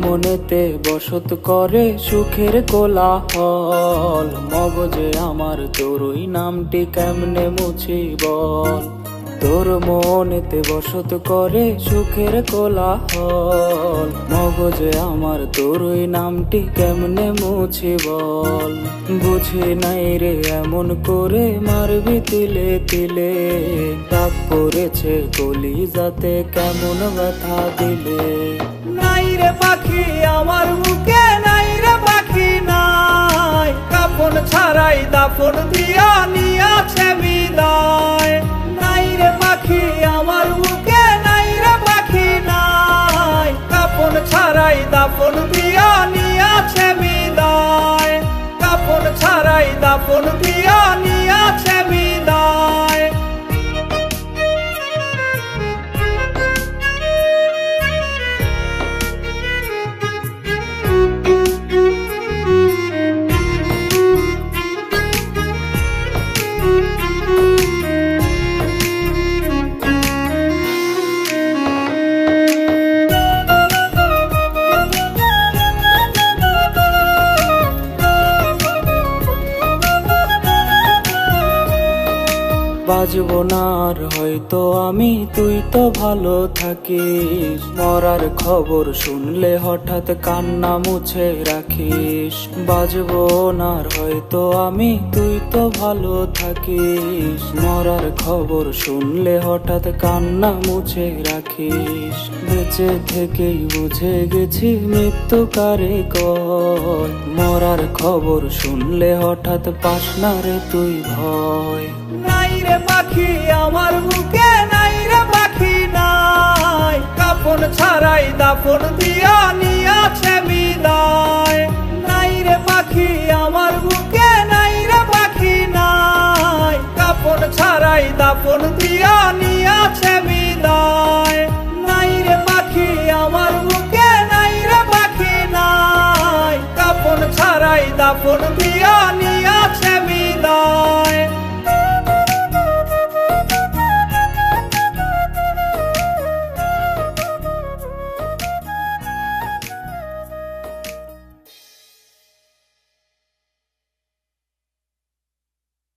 মনেতে বসত করে সুখের কোলাহল, মগজে আমার তোরই নামটি কেমনে মুছি বল। তোর মনেতে বসত করে সুখের কোলাহল, মগজে আমার তোরই নামটি কেমনে মুছি বল। বুঝি নাই রে এমন করে মারবি তিলে তিলে, দাগ পড়েছে কলিজাতে কেমন ব্যথা দিলে। নাই রে পাখি আমার বুকে, নাই রে পাখি নাই, কাফন ছাড়াই দাফন দিয়া নিয়াছে বিদায়। নাই রে পাখি আমার বুকে, নাই রে পাখি নাই, কাফন ছাড়াই দাফন দিয়া নিয়াছে বিদায়। কাফন ছাড়াই দাফন দিয়া নিয়াছে বিদায়। বাজবো না আর হয়তো আমি, তুই তো ভালো থাকিস। মরার খবর শুনলে হঠাৎ কান্না মুছে রাখিস। বাজবো না আর হয়তো আমি, তুই তো ভালো থাকিস। মরার খবর শুনলে হঠাৎ কান্না মুছে রাখিস। বেঁচে থেকেই বুঝে গেছি মৃত্যু কারে কয়, মরার খবর শুনলে হঠাৎ পাস না রে তুই ভয়। নাই রে পাখি আমার বুকে, নাই রে পাখি নাই, কাফন ছাড়াই দাফন দিয়া নিয়াছে বিদায়। নাই রে পাখি আমার বুকে, নাই রে পাখি নাই, কাফন ছাড়াই দাফন দিয়া নিয়াছে বিদায়। নাই রে পাখি আমার বুকে, নাই রে পাখি নাই, কাফন ছাড়াই দাফন দিয়া